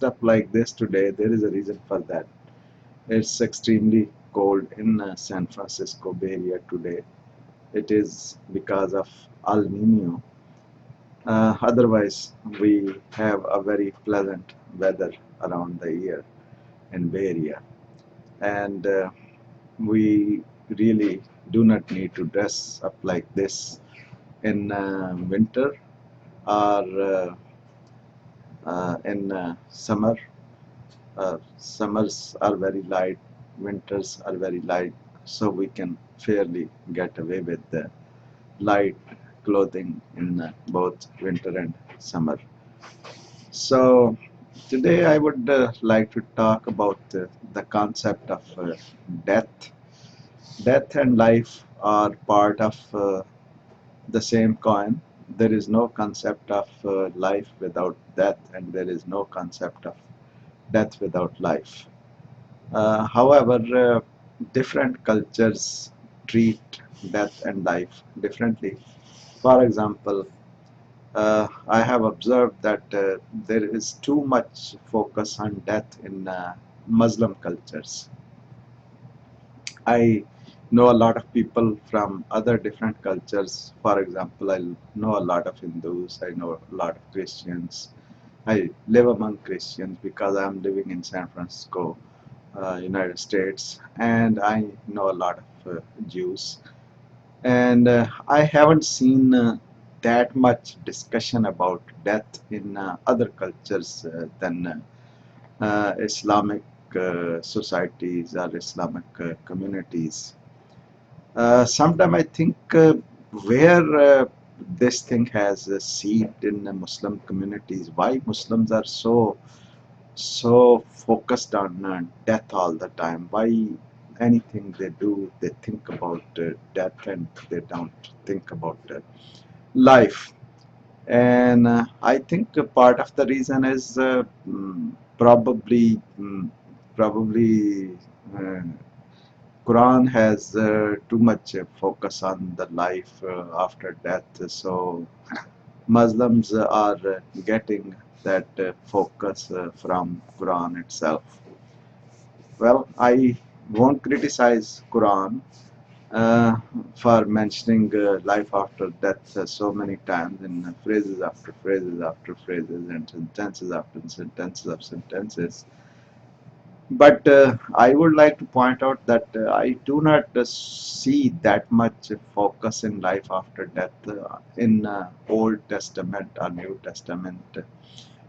dressed up like this today, there is a reason for that. It's extremely cold in San Francisco Bay Area today. It is because of El Nino. Otherwise, we have a very pleasant weather around the year in Bay Area, and we really do not need to dress up like this in winter or in summer. Summers are very light, winters are very light, so we can fairly get away with the light clothing in both winter and summer. So today I would like to talk about the concept of death. Death and life are part of the same coin. There is no concept of life without death, and there is no concept of death without life. However, different cultures treat death and life differently. For example, I have observed that there is too much focus on death in Muslim cultures. I know a lot of people from other different cultures. For example, I know a lot of Hindus, I know a lot of Christians. I live among Christians because I'm living in San Francisco, United States, and I know a lot of Jews. And I haven't seen that much discussion about death in other cultures than Islamic societies or Islamic communities. Sometimes I think where this thing has a seed in the Muslim communities, why Muslims are so focused on death all the time. Why anything they do, they think about death and they don't think about life. And I think part of the reason is probably probably uh, Quran has too much focus on the life after death. So Muslims are getting that focus from Quran itself. Well, I won't criticize Quran uh, for mentioning life after death so many times in phrases after phrases after phrases and sentences after sentences of sentences. But I would like to point out that I do not see that much focus in life after death in Old Testament or New Testament,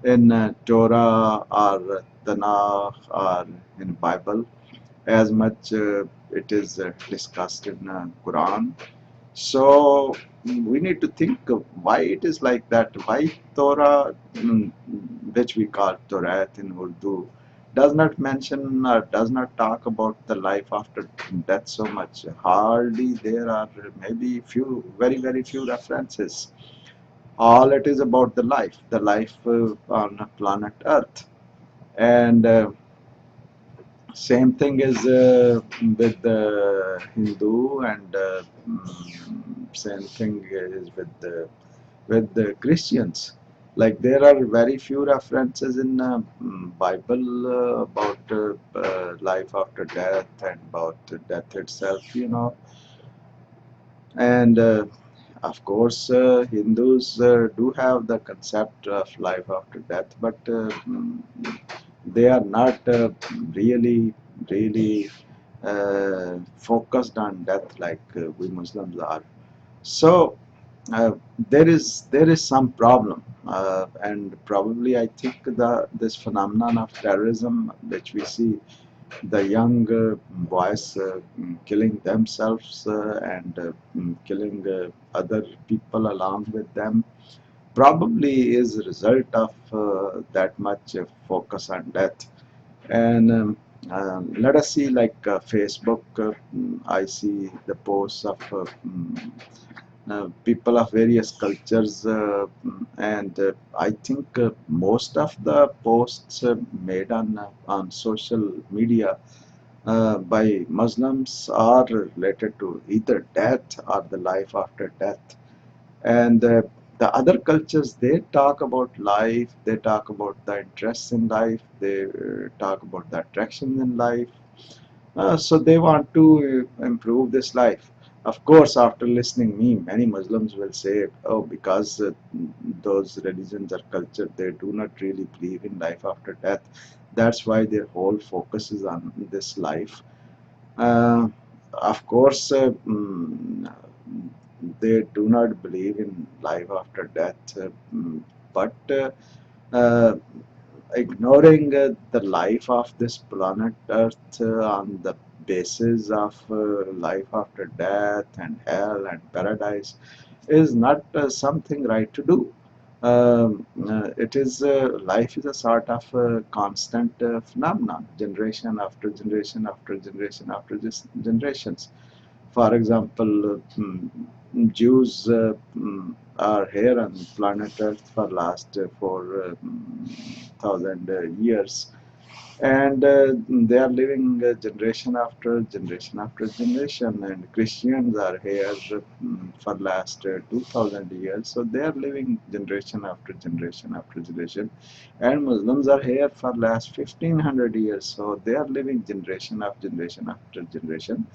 in Torah or Tanakh or in Bible as much it is discussed in Quran. So we need to think of why it is like that. Why Torah, which we call Torah in Urdu, does not mention or does not talk about the life after death so much. Hardly there are maybe few, very few references. All it is about the life on planet Earth, and same thing is with the Hindu, and same thing is with the Christians. Like there are very few references in Bible about life after death and about death itself, and of course, Hindus do have the concept of life after death, but they are not really focused on death like we Muslims are. So uh, there is some problem, and probably I think this phenomenon of terrorism, which we see the young boys killing themselves and killing other people along with them, probably is a result of that much focus on death. And let us see, like Facebook, I see the posts of people of various cultures, and I think most of the posts made on social media by Muslims are related to either death or the life after death. And The other cultures, they talk about life, they talk about the interests in life, they talk about the attractions in life. So they want to improve this life. Of course, after listening me, many Muslims will say, oh, because those religions or culture, they do not really believe in life after death. That's why their whole focus is on this life. Uh, of course, they do not believe in life after death, but uh, ignoring the life of this planet Earth on the basis of life after death and hell and paradise is not something right to do. It is life is a sort of constant phenomenon, generation after generation after generation after generations. For example, Jews are here on planet Earth for last 4,000 years, and they are living generation after generation after generation. And Christians are here for last 2,000 years, so they are living generation after generation after generation. And Muslims are here for last 1,500 years, so they are living generation after generation after generation.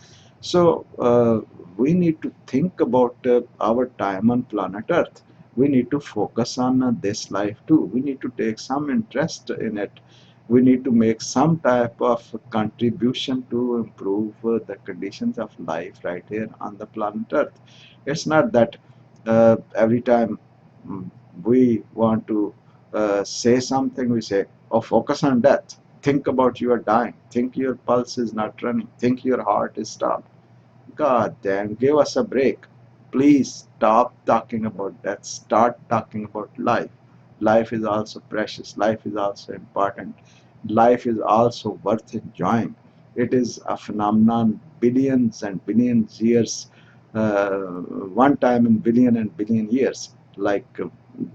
So we need to think about our time on planet Earth. We need to focus on this life too. We need to take some interest in it. We need to make some type of contribution to improve the conditions of life right here on the planet Earth. It's not that every time mm, we want to say something, we say, oh, focus on death. Think about you are dying. Think your pulse is not running. Think your heart is stopped. God damn, give us a break. Please stop talking about death. Start talking about life. Life is also precious. Life is also important. Life is also worth enjoying. It is a phenomenon billions and billions years, one time in billion and billion years, like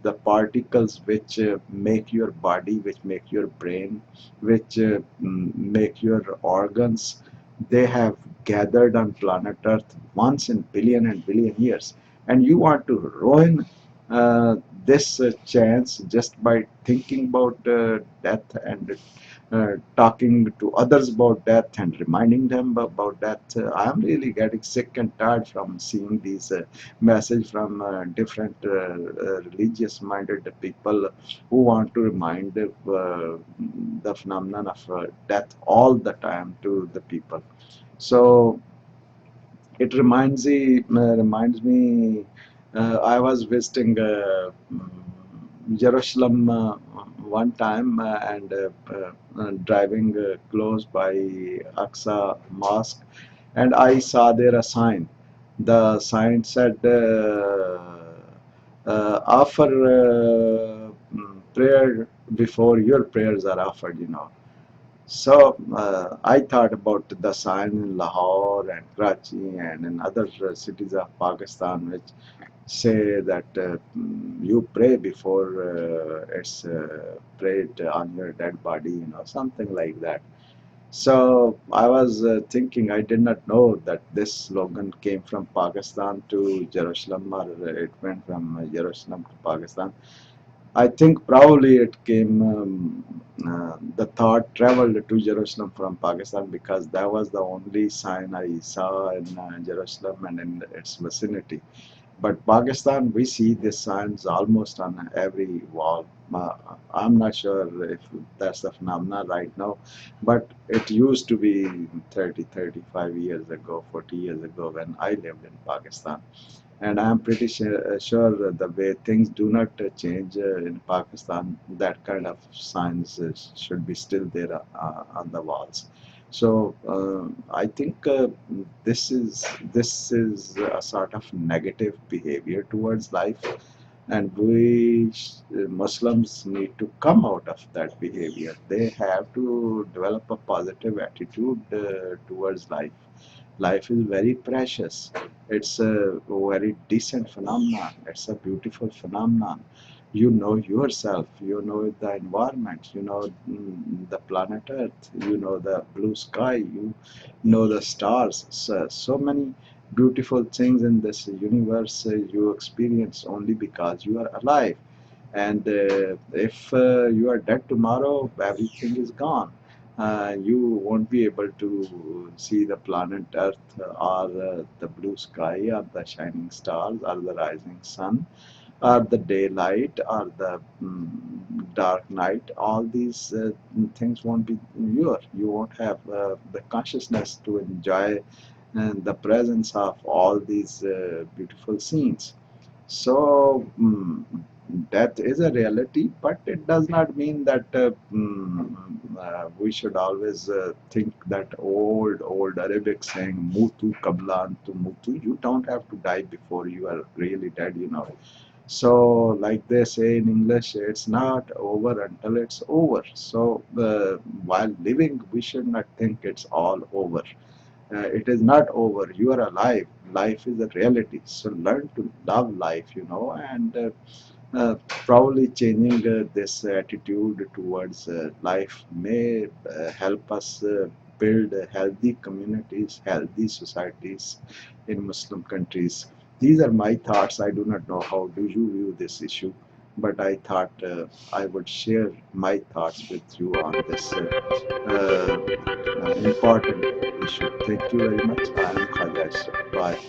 the particles which make your body, which make your brain, which make your organs, they have gathered on planet Earth once in billion and billion years. And you want to ruin this chance just by thinking about death and talking to others about death and reminding them about death. I am really getting sick and tired from seeing these messages from different religious minded people who want to remind the phenomenon of death all the time to the people. So it reminds me. I was visiting Jerusalem one time and driving close by Aqsa Mosque, and I saw there a sign. The sign said, "Offer prayer before your prayers are offered." So I thought about the sign in Lahore and Karachi and in other cities of Pakistan, which say that you pray before it's prayed on your dead body, something like that. So I was thinking, I did not know that this slogan came from Pakistan to Jerusalem, or it went from Jerusalem to Pakistan. I think probably it came, the thought traveled to Jerusalem from Pakistan because that was the only sign I saw in Jerusalem and in its vicinity. But Pakistan, we see these signs almost on every wall. I'm not sure if that's the phenomenon right now, but it used to be 30, 35 years ago, 40 years ago when I lived in Pakistan. And I'm pretty sure that the way things do not change in Pakistan, that kind of signs should be still there on the walls. So I think this is a sort of negative behavior towards life, and we Muslims need to come out of that behavior. They have to develop a positive attitude towards life. Life is very precious. It's a very decent phenomenon. It's a beautiful phenomenon. You know yourself, you know the environment, you know the planet Earth, you know the blue sky, you know the stars. So many beautiful things in this universe you experience only because you are alive. And if you are dead tomorrow, everything is gone. You won't be able to see the planet Earth or the blue sky or the shining stars or the rising sun or the daylight or the dark night. All these things won't be your. You won't have the consciousness to enjoy the presence of all these beautiful scenes. So, death is a reality, but it does not mean that we should always think that old Arabic saying, Mutu kabla antu mutu. You don't have to die before you are really dead, you know. So, like they say in English, it's not over until it's over. So, while living, we should not think it's all over. It is not over. You are alive. Life is a reality. So learn to love life, you know, and probably changing this attitude towards life may help us build healthy communities, healthy societies in Muslim countries. These are my thoughts. I do not know how do you view this issue, but I thought I would share my thoughts with you on this important issue. Thank you very much. I am Khaja Ashraf. Bye.